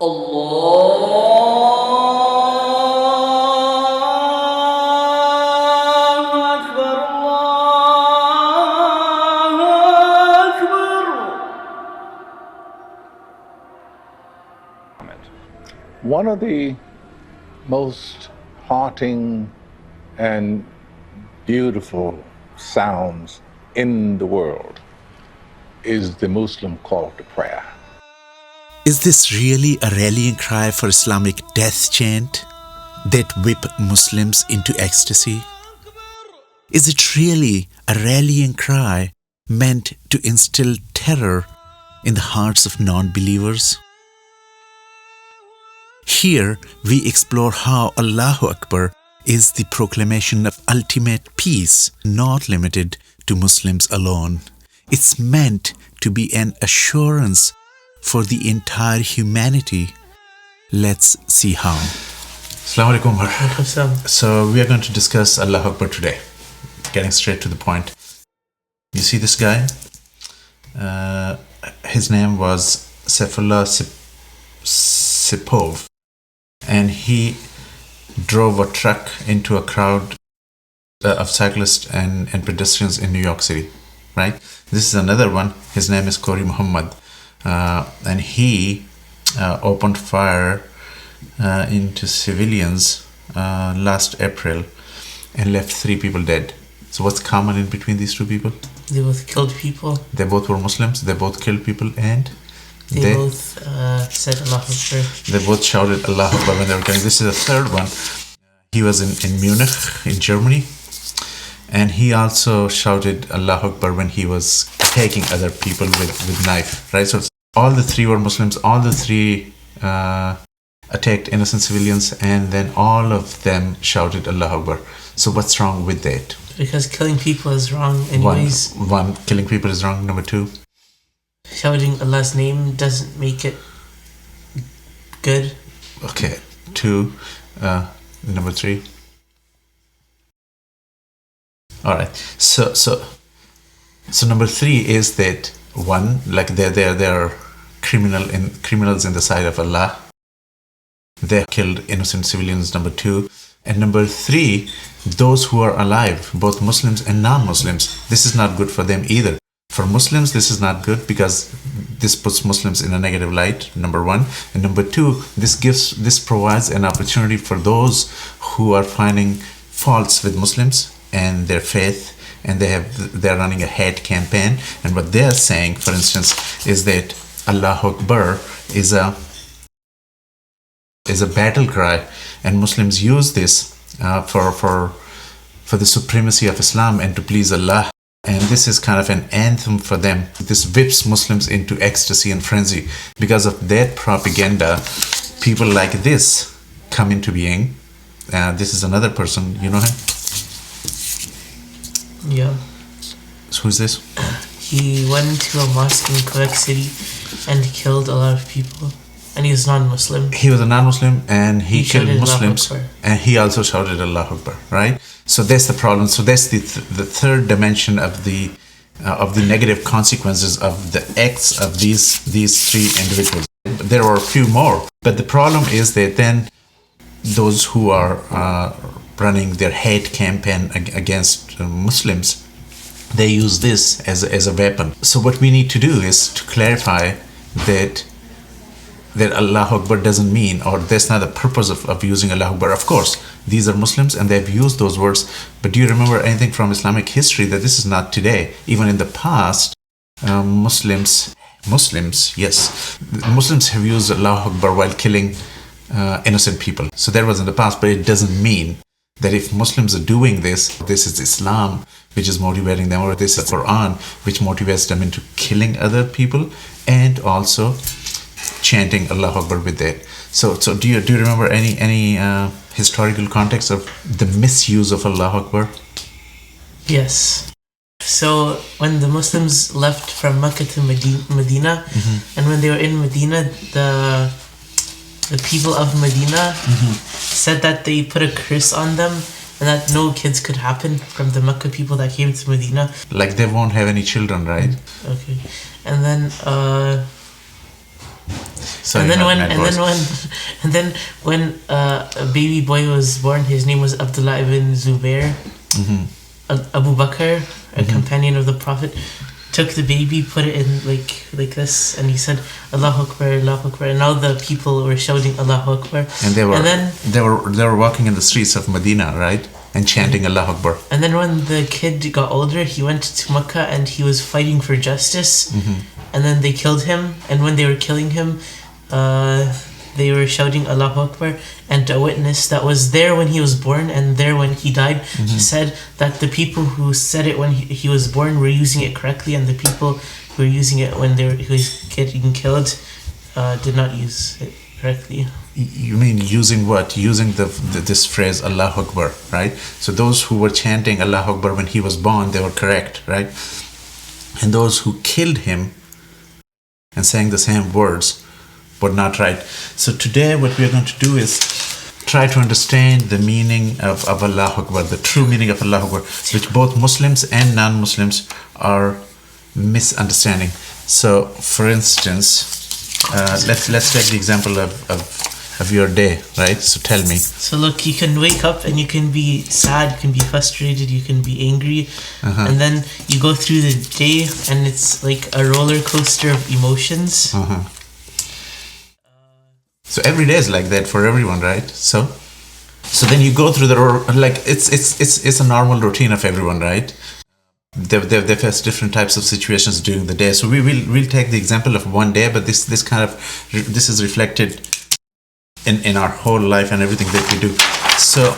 Allahu Akbar, Allahu Akbar. One of the most haunting and beautiful sounds in the world is the Muslim call to prayer. Is this really a rallying cry for Islamic death chant that whip Muslims into ecstasy? Is it really a rallying cry meant to instill terror in the hearts of non-believers? Here we explore how Allahu Akbar is the proclamation of ultimate peace, not limited to Muslims alone. It's meant to be an assurance for the entire humanity. Let's see how. Assalamu alaikum. So we are going to discuss Allahu Akbar today. Getting straight to the point. You see this guy? His name was Saifullah Sipov, and he drove a truck into a crowd of cyclists and pedestrians in New York City, right? This is another one. His name is Corey Muhammad, and he opened fire into civilians last April and left 3 people dead. So what's common in between these 2 people? They both killed people. They both were Muslims. They both killed people, and They both said Allahu Akbar. They both shouted Allahu Akbar when they were killing. This is the third one. He was in Munich, in Germany, and he also shouted Allahu Akbar when he was attacking other people with knife, right? So all the 3 were Muslims. All the 3 attacked innocent civilians, and then all of them shouted Allahu Akbar. So what's wrong with that? Because killing people is wrong anyways. One, killing people is wrong. Number 2, shouting Allah's name doesn't make it good. okay. 2, number 3. All right. So number 3 is that, one, like they're criminals in the sight of Allah. They killed innocent civilians. Number 2, and number 3, those who are alive, both Muslims and non-Muslims, this is not good for them either. For Muslims, this is not good because this puts Muslims in a negative light, number 1. And number 2, this provides an opportunity for those who are finding faults with Muslims and their faith, and they're running a hate campaign. And what they're saying, for instance, is that Allahu Akbar is a battle cry, and Muslims use this for the supremacy of Islam and to please Allah. And this is kind of an anthem for them. This whips Muslims into ecstasy and frenzy. Because of that propaganda, people like this come into being. This is another person. You know him? Yeah. So who's this? He went to a mosque in Quebec City and killed a lot of people. And he was non-Muslim. He was a non-Muslim, and he killed Muslims, Allahu Akbar. and he also shouted Allahu Akbar, right? So that's the problem. So that's the third dimension of the negative consequences of the acts of these 3 individuals. There are a few more, but the problem is that then those who are running their hate campaign against Muslims, they use this as a weapon. So what we need to do is to clarify that Allahu Akbar doesn't mean, or that's not the purpose of using Allahu Akbar. Of course, these are Muslims and they've used those words, but do you remember anything from Islamic history that this is not today? Even in the past, Muslims have used Allahu Akbar while killing innocent people. So that was in the past, but it doesn't mean that if Muslims are doing this is Islam which is motivating them, or this is Quran which motivates them into killing other people and also chanting Allahu Akbar with that. So do you remember any historical context of the misuse of Allahu Akbar? Yes. So when the Muslims left from Mecca to Medina, and when they were in Medina, the people of Medina said that they put a curse on them and that no kids could happen from the Mecca people that came to Medina. Like they won't have any children, right? Okay. And then Sorry, and then my- when my and voice. then when and then when a baby boy was born, his name was Abdullah ibn Zubair. Abu Bakr, a companion of the Prophet, took the baby, put it in like this, and he said, Allahu Akbar, Allahu Akbar, and all the people were shouting Allahu Akbar. And they were and then they were walking in the streets of Medina, right, and chanting Allahu Akbar. and then when the kid got older, he went to Mecca and he was fighting for justice. And then they killed him. And when they were killing him, they were shouting Allahu Akbar. And a witness that was there when he was born and there when he died, he said that the people who said it when he was born were using it correctly, and the people who were using it when he was getting killed did not use it correctly. You mean using what? Using this phrase Allahu Akbar, right? So those who were chanting Allahu Akbar when he was born, they were correct, right? And those who killed him and saying the same words were not right. So today what we are going to do is try to understand the meaning of Allahu Akbar, the true meaning of Allahu Akbar, which both Muslims and non-Muslims are misunderstanding. So for instance, let's take the example of your day, right? So tell me. So look, you can wake up and you can be sad, you can be frustrated, you can be angry, and then you go through the day and it's like a roller coaster of emotions. So every day is like that for everyone, right? So then you go through like it's a normal routine of everyone, right? They face different types of situations during the day. So we'll take the example of one day, but this is reflected in our whole life and everything that we do. So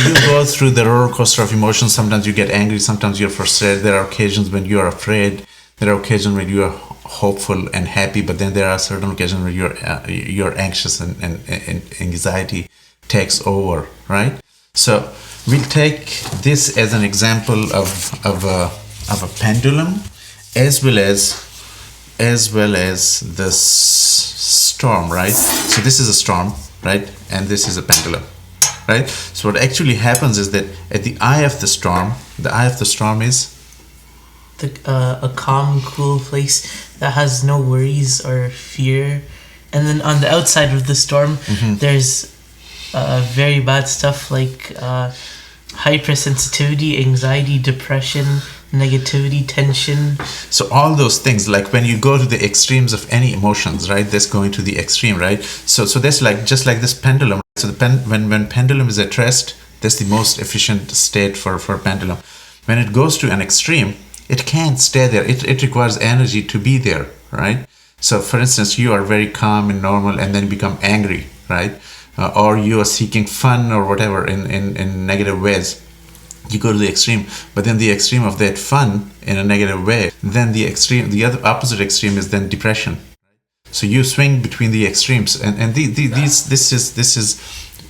you go through the roller coaster of emotions. Sometimes you get angry, sometimes you're frustrated. There are occasions when you are afraid. There are occasions when you are hopeful and happy, but then there are certain occasions when you're anxious and anxiety takes over, right? So we'll take this as an example of a pendulum, as well as this storm, right? So this is a storm, right? And this is a pendulum, right? So what actually happens is that at the eye of the storm is A calm, cool place that has no worries or fear. And then on the outside of the storm, there's very bad stuff like hypersensitivity, anxiety, depression, negativity, tension. So all those things, like when you go to the extremes of any emotions, right? That's going to the extreme, right? So that's like just like this pendulum. So when pendulum is at rest, that's the most efficient state for pendulum. When it goes to an extreme, it can't stay there. It requires energy to be there, right? So for instance, you are very calm and normal and then become angry, right? Or you are seeking fun or whatever in negative ways. You go to the extreme, but then the extreme of that fun in a negative way, then the other opposite extreme is then depression. So you swing between the extremes, and this is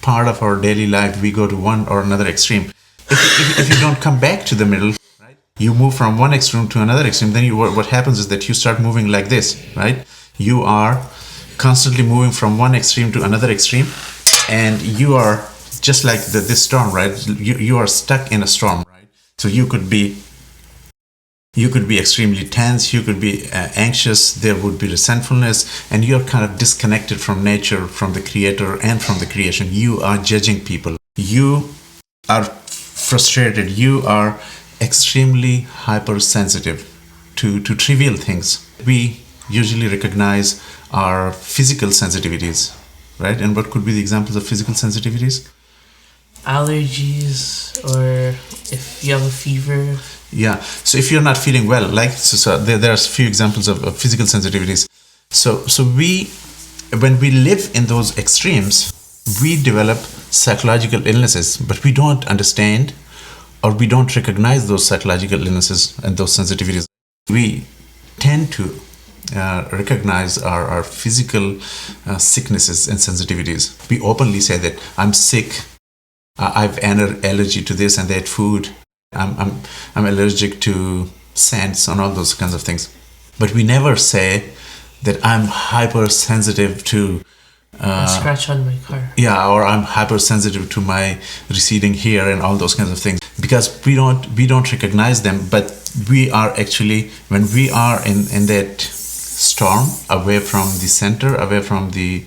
part of our daily life. We go to one or another extreme. If you don't come back to the middle, right? You move from one extreme to another extreme. Then what happens is that you start moving like this, right? You are constantly moving from one extreme to another extreme, and you are just like this storm, right? You are stuck in a storm, right? So you could be extremely tense, you could be anxious, there would be resentfulness, and you're kind of disconnected from nature, from the creator, and from the creation. You are judging people. You are frustrated. You are extremely hypersensitive to trivial things. We usually recognize our physical sensitivities, right? And what could be the examples of physical sensitivities? Allergies, or if you have a fever. Yeah. So if you're not feeling well, like there are a few examples of physical sensitivities. So when we live in those extremes, we develop psychological illnesses, but we don't understand or we don't recognize those psychological illnesses and those sensitivities. We tend to recognize our physical sicknesses and sensitivities. We openly say that I'm sick. I've an allergy to this and that food. I'm allergic to scents and all those kinds of things. But we never say that I'm hypersensitive to A scratch on my car. Yeah, or I'm hypersensitive to my receding hair and all those kinds of things, because we don't recognize them. But we are actually, when we are in that storm, away from the center, away from the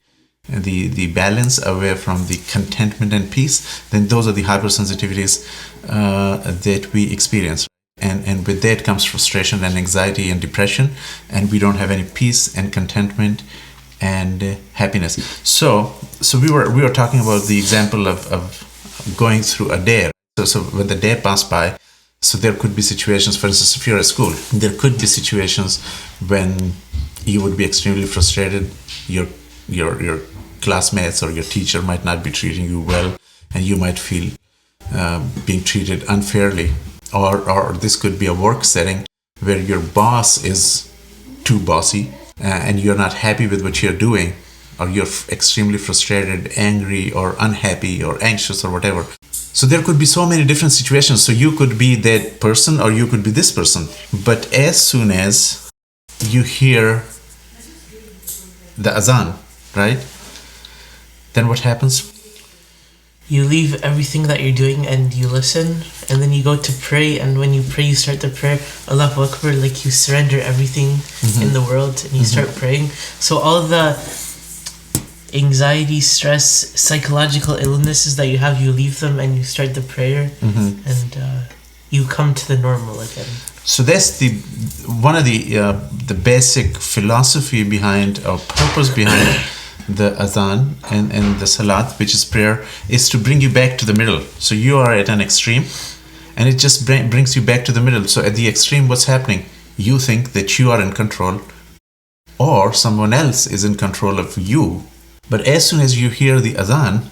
balance, away from the contentment and peace, then those are the hypersensitivities that we experience. And with that comes frustration and anxiety and depression, and we don't have any peace and contentment and happiness. So we were talking about the example of going through a day. So when the day passed by, so there could be situations, for instance, if you're at school, there could be situations when you would be extremely frustrated. Your classmates or your teacher might not be treating you well, and you might feel being treated unfairly. Or this could be a work setting where your boss is too bossy, and you're not happy with what you're doing, or you're extremely frustrated, angry, or unhappy, or anxious, or whatever. So there could be so many different situations. So you could be that person, or you could be this person. But as soon as you hear the azan, right? Then what happens? You leave everything that you're doing and you listen, and then you go to pray. And when you pray, you start the prayer, Allahu Akbar, like you surrender everything in the world and you start praying. So all the anxiety, stress, psychological illnesses that you have, you leave them and you start the prayer, and you come to the normal again. So that's one of the basic philosophy behind, or purpose behind the adhan and the salat, which is prayer, is to bring you back to the middle. So you are at an extreme, and it just brings you back to the middle. So at the extreme, what's happening? You think that you are in control, or someone else is in control of you. But as soon as you hear the adhan,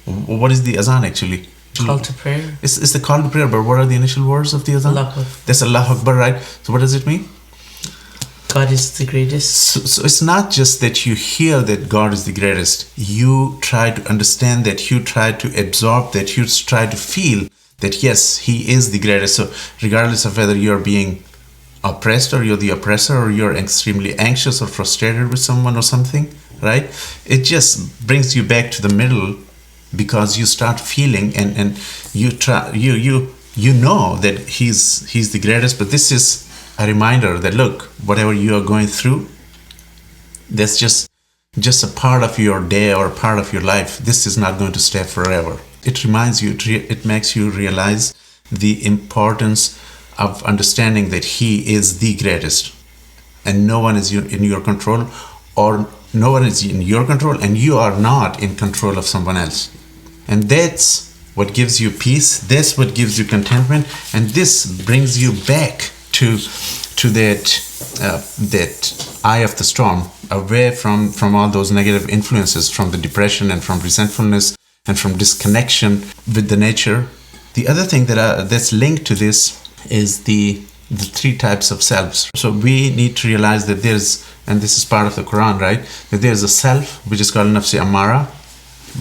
what is the adhan actually? Call to prayer. It's the call to prayer, but what are the initial words of the adhan? Allahu Akbar. That's Allahu Akbar, right? So what does it mean? God is the greatest. So it's not just that you hear that God is the greatest. You try to understand that, you try to absorb that, you try to feel that yes, He is the greatest. So regardless of whether you're being oppressed, or you're the oppressor, or you're extremely anxious or frustrated with someone or something, right? It just brings you back to the middle, because you start feeling and you know that he's the greatest. But this is a reminder that, look, whatever you are going through, that's just a part of your day or a part of your life. This is not going to stay forever. It reminds you, it makes you realize the importance of understanding that He is the greatest, and no one is in your control, or no one is in your control, and you are not in control of someone else. And that's what gives you peace. That's what gives you contentment, and this brings you back to that eye of the storm, away from all those negative influences, from the depression and from resentfulness and from disconnection with the nature. The other thing that's linked to this is the three types of selves. So we need to realize that there's, and this is part of the Quran, right, that there's a self which is called nafsi amara,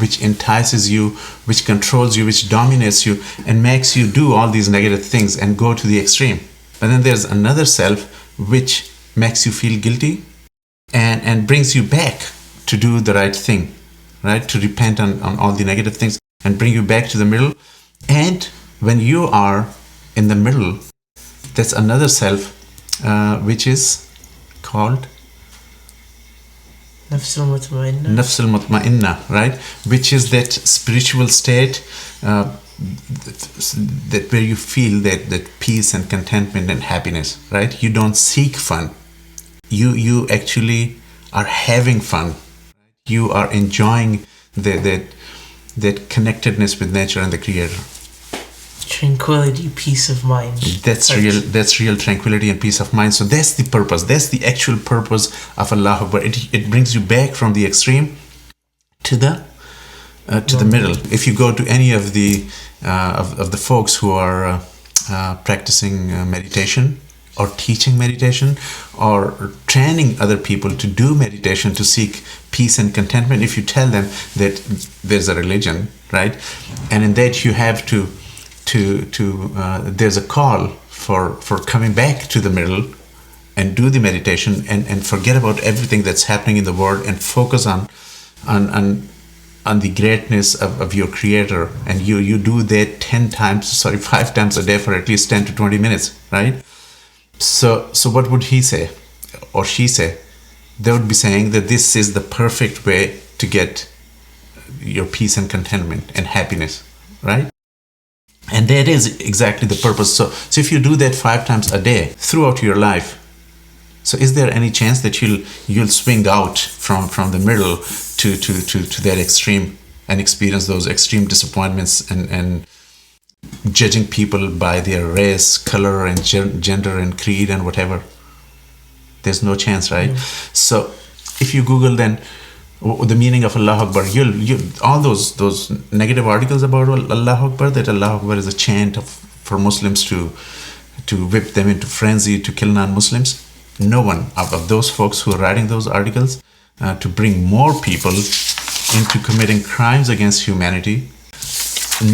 which entices you, which controls you, which dominates you, and makes you do all these negative things and go to the extreme. But then there's another self which makes you feel guilty and brings you back to do the right thing, right? To repent on all the negative things and bring you back to the middle. And when you are in the middle, that's another self which is called Nafsul Mutmainna. Nafsul Mutmainna, right? Which is that spiritual state that where you feel that peace and contentment and happiness, right? You don't seek fun. You actually are having fun. You are enjoying that connectedness with nature and the Creator. Tranquility, peace of mind. That's real tranquility and peace of mind. So that's the purpose. That's the actual purpose of Allahu Akbar. It brings you back from the extreme to the middle. If you go to any of the folks who are practicing meditation, or teaching meditation, or training other people to do meditation to seek peace and contentment, if you tell them that there's a religion, right, and in that you have to there's a call for coming back to the middle and do the meditation and forget about everything that's happening in the world and focus on the greatness of your Creator, and you do that 5 times a day for at least 10 to 20 minutes, right? So what would he say or she say? they would be saying that this is the perfect way to get your peace and contentment and happiness, right? And that is exactly the purpose. So if you do that 5 times a day throughout your life, so is there any chance that you'll swing out from the middle to that extreme and experience those extreme disappointments and judging people by their race, color, and gender and creed and whatever? There's no chance, right? So if you Google then the meaning of Allahu Akbar, you'll all those negative articles about Allahu Akbar, that Allahu Akbar is a chant for Muslims to whip them into frenzy to kill non-Muslims. No one of those folks who are writing those articles to bring more people into committing crimes against humanity,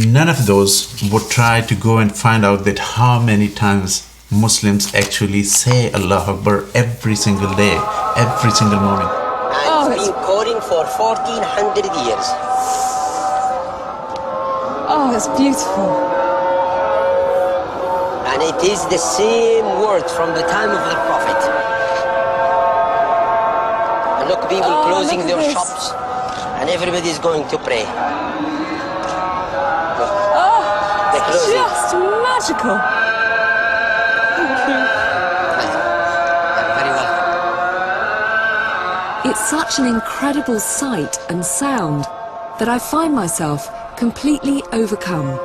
none of those would try to go and find out that how many times Muslims actually say Allahu Akbar every single day, every single moment. And it's been calling for 1400 years. Oh, it's beautiful. And it is the same word from the time of the Prophet. And look, people closing their shops, and everybody is going to pray. Oh, They're it's closing. just magical. Thank you. You're very welcome. It's such an incredible sight and sound that I find myself completely overcome.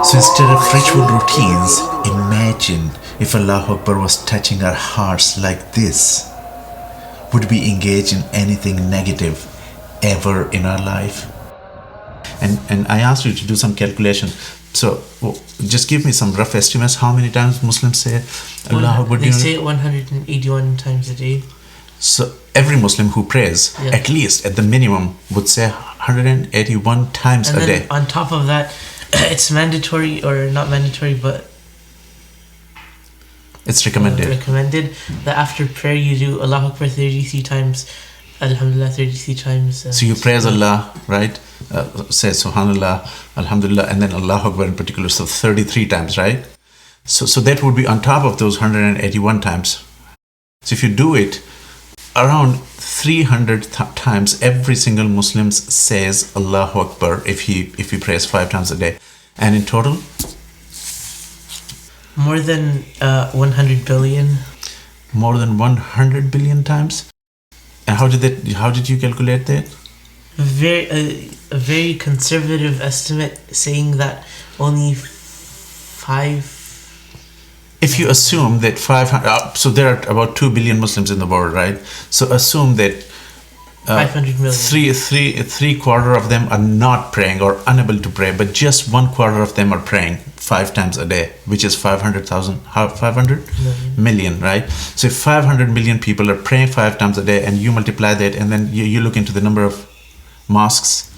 So instead of ritual routines, imagine if Allahu Akbar was touching our hearts like this. Would we engage in anything negative ever in our life? And I asked you to do some calculation. So just give me some rough estimates. How many times Muslims say Allahu Akbar? They say it 181 times a day. So every Muslim who prays, at least at the minimum, would say 181 times and a then day. On top of that, it's mandatory, or not mandatory, but It's recommended. Recommended that after prayer you do Allahu Akbar 33 times, Alhamdulillah 33 times. So you praise Allah, right? Say Subhanallah, Alhamdulillah, and then Allahu Akbar in particular. So 33 times, right? So that would be on top of those 181 times. So if you do it, around 300 times every single Muslim says Allahu Akbar if he prays 5 times a day. And in total? More than 100 billion. More than 100 billion times? And how did you calculate that? A very conservative estimate saying that only 5. If you assume that 500, so there are about 2 billion Muslims in the world, right? So assume that 500 million. Three quarter of them are not praying or unable to pray, but just 1/4 of them are praying 5 times a day, which is 500 million, right? So if 500 million people are praying 5 times a day, and you multiply that, and then you look into the number of mosques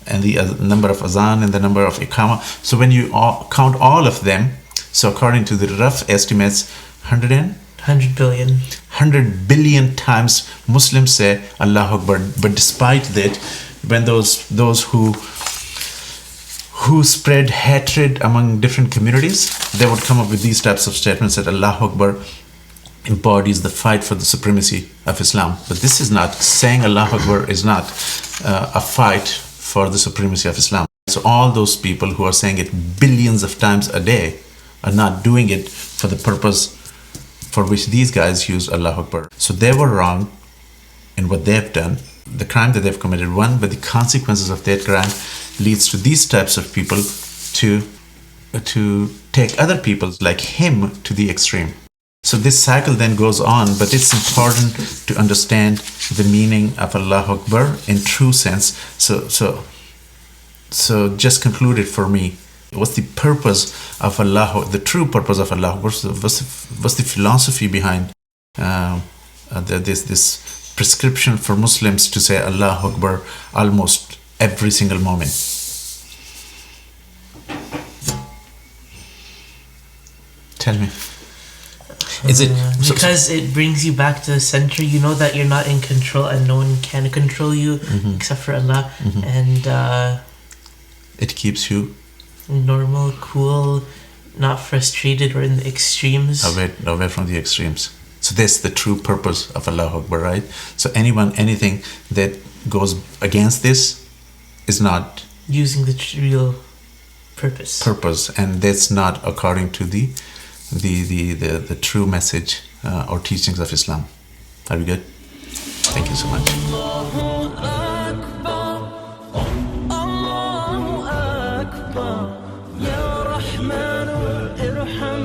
and the number of azan and the number of iqama. So when you count all of them, so according to the rough estimates, 100 billion. 100 billion times Muslims say Allahu Akbar. But despite that, when those who spread hatred among different communities, they would come up with these types of statements that Allahu Akbar embodies the fight for the supremacy of Islam. But this is not, saying Allahu Akbar is not a fight for the supremacy of Islam. So all those people who are saying it billions of times a day are not doing it for the purpose for which these guys used Allahu Akbar. So they were wrong in what they have done, the crime that they've committed, one, but the consequences of that crime leads to these types of people to take other people like him to the extreme. So this cycle then goes on, but it's important to understand the meaning of Allahu Akbar in true sense. So just conclude it for me. What's the purpose of Allah, the true purpose of Allah? What's the philosophy behind this prescription for Muslims to say Allahu Akbar almost every single moment? Tell me. Is it because it brings you back to the center? You know that you're not in control, and no one can control you except for Allah, and it keeps you normal, cool, not frustrated or in the extremes. Away from the extremes. So that's the true purpose of Allahu Akbar, right? So anything that goes against this is not using the real purpose, and that's not according to the true message or teachings of Islam. Are we good? Thank you so much. Allahu Akbar, Ya Rahman, irham